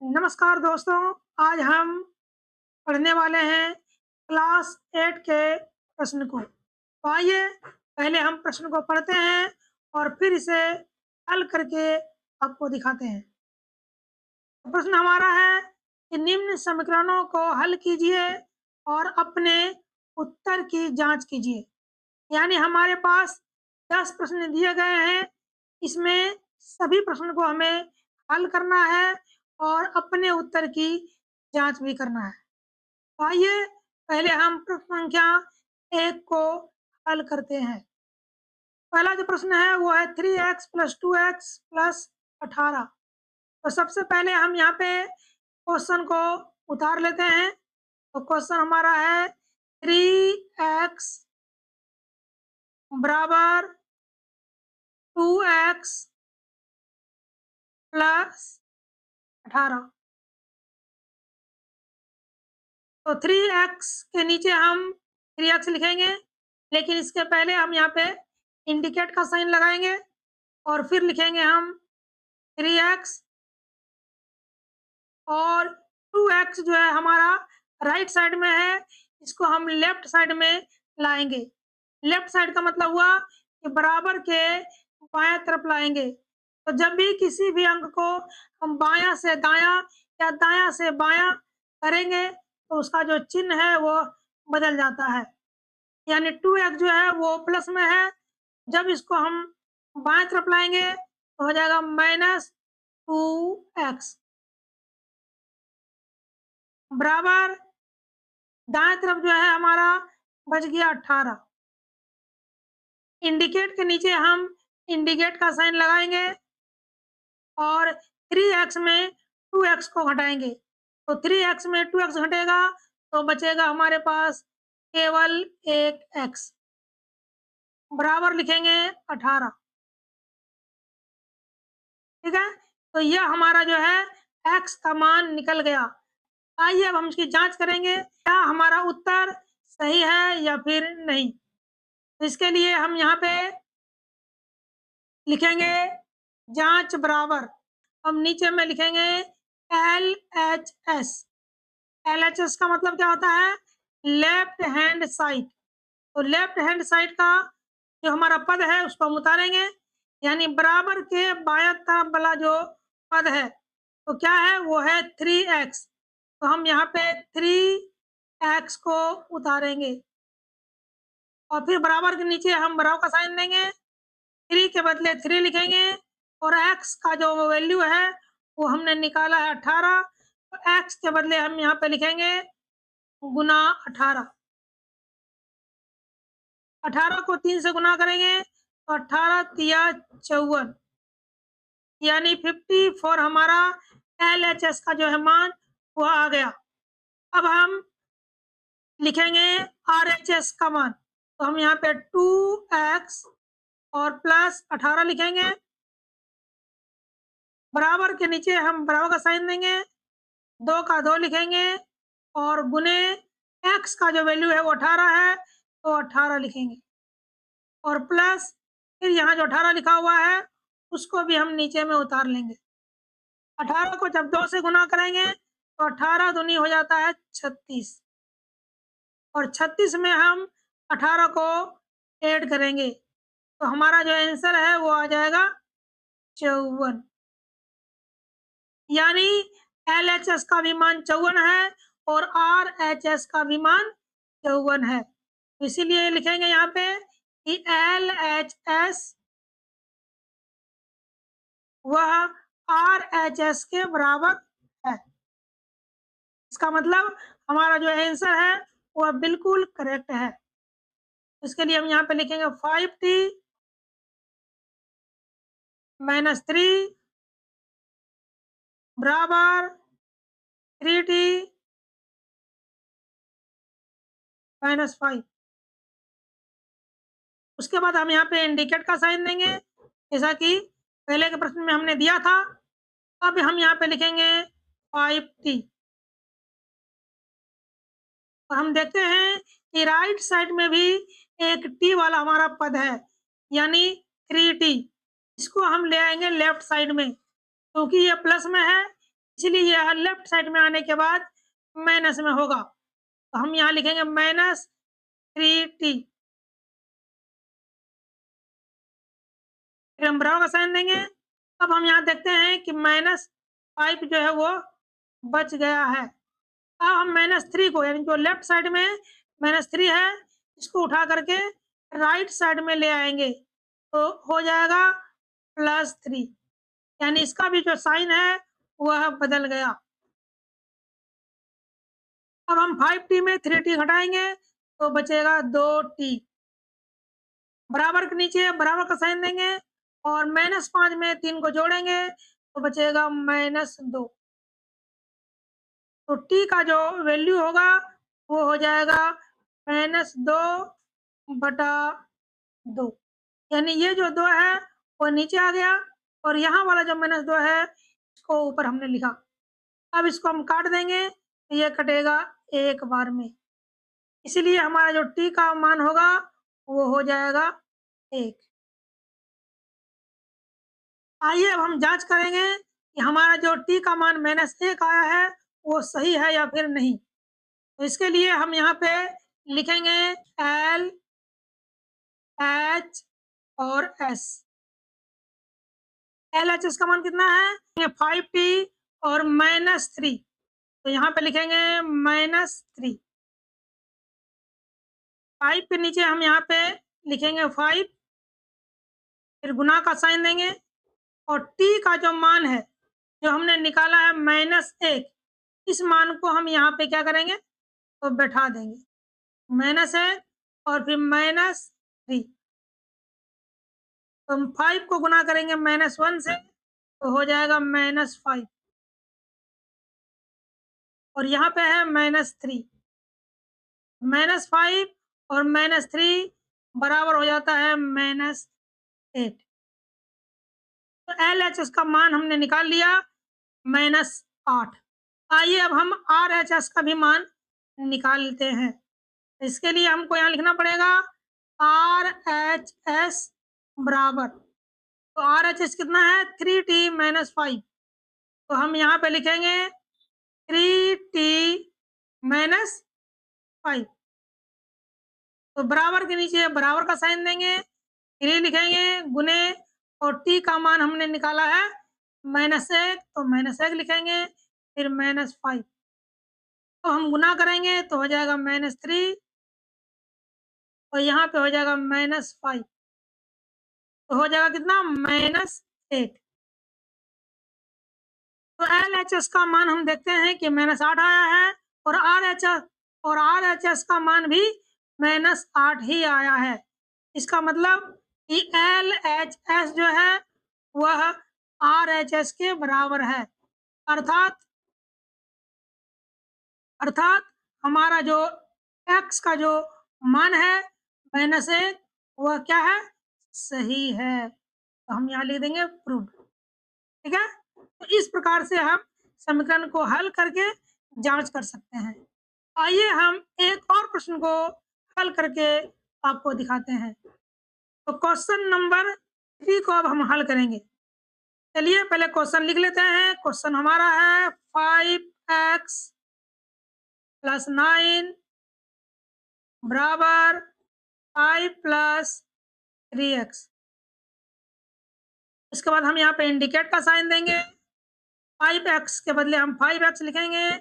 नमस्कार दोस्तों, आज हम पढ़ने वाले हैं क्लास 8 के प्रश्न को। तो आइए पहले हम प्रश्न को पढ़ते हैं और फिर इसे हल करके आपको दिखाते हैं। तो प्रश्न हमारा है कि निम्न समीकरणों को हल कीजिए और अपने उत्तर की जांच कीजिए। यानी हमारे पास 10 प्रश्न दिए गए हैं, इसमें सभी प्रश्न को हमें हल करना है और अपने उत्तर की जांच भी करना है। तो आइए पहले हम प्रश्न संख्या 1 को हल करते हैं। पहला जो प्रश्न है वो है 3x + 2x + 18। तो सबसे पहले हम यहाँ पे क्वेश्चन को उतार लेते हैं। तो क्वेश्चन हमारा है 3x बराबर 2x + 18। तो 3x के नीचे हम 3x लिखेंगे, लेकिन इसके पहले हम यहाँ पे इंडिकेट का साइन लगाएंगे और फिर लिखेंगे हम 3x और 2x जो है हमारा राइट साइड में है, इसको हम लेफ्ट साइड में लाएंगे। लेफ्ट साइड का मतलब हुआ कि बराबर के बाएं तरफ लाएंगे। तो जब भी किसी भी अंक को हम बायां से दायां या दायां से बायां करेंगे तो उसका जो चिन्ह है वो बदल जाता है। यानी 2x जो है वो प्लस में है, जब इसको हम बाएं तरफ लाएंगे तो हो जाएगा -2x बराबर दाएं तरफ जो है हमारा बच गया 18। इंडिकेट के नीचे हम इंडिकेट का साइन लगाएंगे और 3x में 2x को घटाएंगे। तो 3x में 2x घटेगा तो बचेगा हमारे पास केवल एक x बराबर लिखेंगे 18। ठीक है, तो यह हमारा जो है x का मान निकल गया। आइए अब हम इसकी जांच करेंगे क्या हमारा उत्तर सही है या फिर नहीं। तो इसके लिए हम यहाँ पे लिखेंगे जांच बराबर, हम नीचे में लिखेंगे LHS। LHS का मतलब क्या होता है? Left hand side. तो लेफ्ट हैंड साइड का जो हमारा पद है उसको हम उतारेंगे, यानी बराबर के बायां तरफ वाला जो पद है तो क्या है वो है 3x। तो हम यहाँ पे 3x को उतारेंगे और फिर बराबर के नीचे हम बराबर का साइन देंगे, 3 के बदले 3 लिखेंगे और x का जो वैल्यू है वो हमने निकाला है 18। तो x के बदले हम यहाँ पे लिखेंगे गुना 18। 18 को 3 से गुना करेंगे तो 18 तिया 54, यानी 54 हमारा LHS का जो है मान वो आ गया। अब हम लिखेंगे RHS का मान। तो हम यहाँ पे 2x और प्लस 18 लिखेंगे, बराबर के नीचे हम बराबर का साइन देंगे, 2 का 2 लिखेंगे और गुने x का जो वैल्यू है वो 18 है तो 18 लिखेंगे और प्लस फिर यहाँ जो 18 लिखा हुआ है उसको भी हम नीचे में उतार लेंगे। 18 को जब 2 से गुना करेंगे तो 18 दूनी हो जाता है 36 और 36 में हम 18 को ऐड करेंगे तो हमारा जो आंसर है वो आ जाएगा 54। यानी LHS का भी मान 54 है और RHS का भी मान 54 है। इसीलिए लिखेंगे यहाँ पे कि LHS वह RHS के बराबर है। इसका मतलब हमारा जो आंसर है वह बिल्कुल करेक्ट है। इसके लिए हम यहाँ पे लिखेंगे 5t - 3 बराबर 3t - 5। उसके बाद हम यहाँ पे इंडिकेट का साइन देंगे जैसा कि पहले के प्रश्न में हमने दिया था। अब हम यहाँ पे लिखेंगे 5t और हम देखते हैं कि राइट साइड में भी एक t वाला हमारा पद है, यानी 3t। इसको हम ले आएंगे लेफ्ट साइड में, क्योंकि ये प्लस में है इसलिए यह लेफ्ट साइड में आने के बाद माइनस में होगा। तो हम यहाँ लिखेंगे -3t। फिर हम बराबर का साइन देंगे। अब हम यहाँ देखते हैं कि -5 जो है वो बच गया है। अब हम -3 को, यानी जो लेफ्ट साइड में -3 है, इसको उठा करके राइट साइड में ले आएंगे तो हो जाएगा +3, यानी इसका भी जो साइन है वह बदल गया। अब हम 5t में 3t घटाएंगे तो बचेगा 2t। बराबर के नीचे बराबर का साइन देंगे और -5 में 3 को जोड़ेंगे तो बचेगा -2। तो t का जो वैल्यू होगा वो हो जाएगा -2/2, यानी ये जो 2 है वो नीचे आ गया और यहाँ वाला जो -2 है इसको ऊपर हमने लिखा। अब इसको हम काट देंगे तो ये कटेगा एक बार में, इसीलिए हमारा जो t का मान होगा वो हो जाएगा 1। आइए अब हम जांच करेंगे कि हमारा जो t का मान -1 आया है वो सही है या फिर नहीं। तो इसके लिए हम यहाँ पे लिखेंगे L, H और S। LHS का मान कितना है? 5t और -3, तो यहाँ पे लिखेंगे -3। 5 के नीचे हम यहाँ पे लिखेंगे 5, फिर गुना का साइन देंगे और t का जो मान है जो हमने निकाला है -1, इस मान को हम यहाँ पे क्या करेंगे तो बैठा देंगे -1 और फिर -3। तो हम 5 को गुना करेंगे -1 से तो हो जाएगा -5 और यहाँ पे है -3। -5 और -3 बराबर हो जाता है -8। तो LHS का मान हमने निकाल लिया -8। आइए अब हम RHS का भी मान निकालते हैं। इसके लिए हमको यहाँ लिखना पड़ेगा RHS बराबर, तो RHS कितना है 3t - 5, तो हम यहाँ पे लिखेंगे 3t - 5। तो बराबर के नीचे बराबर का साइन देंगे, 3 लिखेंगे गुने और t का मान हमने निकाला है -1, तो -1 लिखेंगे फिर -5। तो हम गुना करेंगे तो हो जाएगा -3 और यहाँ पे हो जाएगा -5, तो हो जाएगा कितना -8। तो LHS का मान हम देखते हैं कि -8 आया है और RHS का मान भी -8 ही आया है। इसका मतलब कि LHS जो है वह RHS के बराबर है, अर्थात हमारा जो x का जो मान है -1 वह क्या है सही है। तो हम यहाँ लिख देंगे प्रूव्ड। ठीक है, तो इस प्रकार से हम समीकरण को हल करके जांच कर सकते हैं। आइए हम एक और प्रश्न को हल करके आपको दिखाते हैं। तो क्वेश्चन नंबर 3 को अब हम हल करेंगे। चलिए पहले क्वेश्चन लिख लेते हैं। क्वेश्चन हमारा है 5x + 9 बराबर 5 + 3x। इसके बाद हम यहाँ पे इंडिकेट का साइन देंगे, 5x के बदले हम 5x लिखेंगे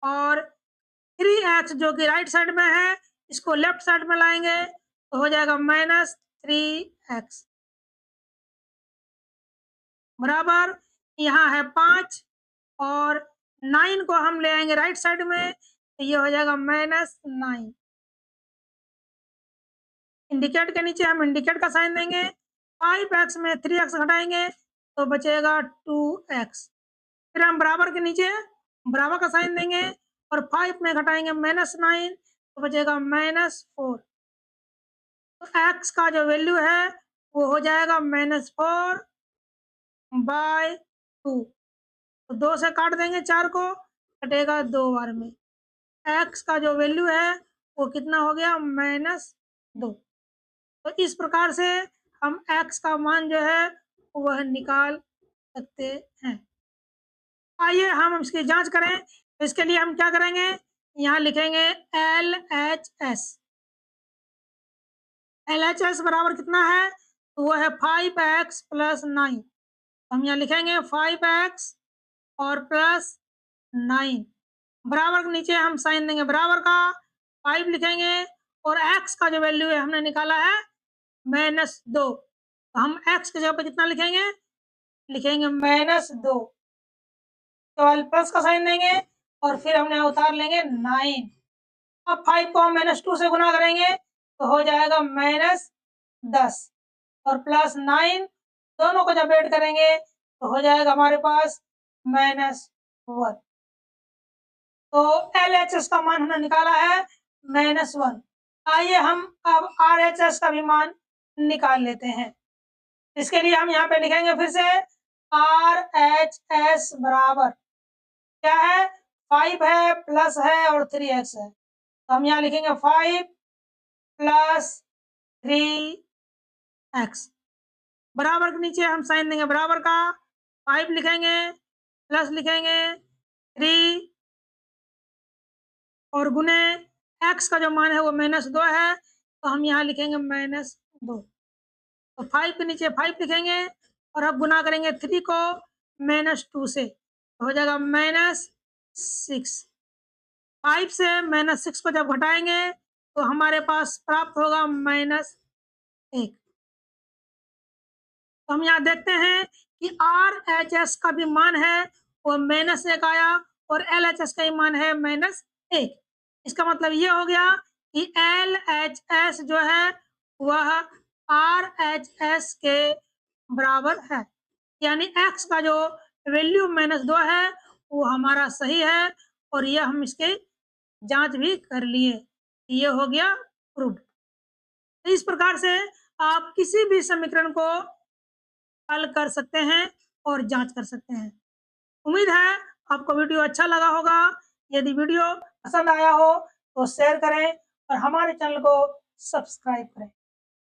और 3x जो कि राइट साइड में है इसको लेफ्ट साइड में लाएंगे तो हो जाएगा -3x बराबर, यहाँ है 5 और 9 को हम ले आएंगे राइट साइड में तो ये हो जाएगा -9। इंडिकेट के नीचे हम इंडिकेट का साइन देंगे, 5x में 3x घटाएंगे तो बचेगा 2x। फिर हम बराबर के नीचे बराबर का साइन देंगे और 5 में घटाएंगे -9 तो बचेगा -4। तो x का जो वैल्यू है वो हो जाएगा -4/2। तो 2 से काट देंगे 4 को, कटेगा 2 बार में। x का जो वैल्यू है वो कितना हो गया -2। तो इस प्रकार से हम x का मान जो है वह निकाल सकते हैं। आइए हम इसकी जांच करें। इसके लिए हम क्या करेंगे, यहाँ लिखेंगे LHS। LHS बराबर कितना है, तो वो है 5x + 9। हम यहाँ लिखेंगे 5x और प्लस 9 बराबर के नीचे हम साइन देंगे बराबर का, 5 लिखेंगे और x का जो वैल्यू है हमने निकाला है -2, तो हम x की जगह पे कितना लिखेंगे, लिखेंगे -2। तो प्लस का साइन देंगे और फिर हमने उतार लेंगे 9। अब 5 को हम -2 से गुना करेंगे तो हो जाएगा -10 और प्लस 9, दोनों को जब ऐड करेंगे तो हो जाएगा हमारे पास -1। तो LHS का मान हमने निकाला है -1। आइए हम अब RHS का भी मान निकाल लेते हैं। इसके लिए हम यहाँ पे लिखेंगे फिर से RHS बराबर क्या है, 5 है प्लस है और 3x है, तो हम यहाँ लिखेंगे 5 + 3x बराबर के नीचे हम साइन देंगे बराबर का, 5 लिखेंगे प्लस लिखेंगे 3 और गुने x का जो मान है वो -2 है, तो हम यहाँ लिखेंगे -2। तो 5 के नीचे 5 लिखेंगे और अब गुना करेंगे 3 को -2 से, तो हो जाएगा -6। 5 से -6 को जब घटाएंगे तो हमारे पास प्राप्त होगा -1। तो हम यहाँ देखते हैं कि RHS का भी मान है वो -1 आया और LHS का ही मान है -1। इसका मतलब ये हो गया कि LHS जो है वह RHS के बराबर है, यानी x का जो वैल्यू -2 है वो हमारा सही है और ये हम इसके जांच भी कर लिए, ये हो गया प्रूफ। तो इस प्रकार से आप किसी भी समीकरण को हल कर सकते हैं और जांच कर सकते हैं। उम्मीद है आपको वीडियो अच्छा लगा होगा। यदि वीडियो पसंद आया हो तो शेयर करें और हमारे चैनल को सब्सक्राइब करें।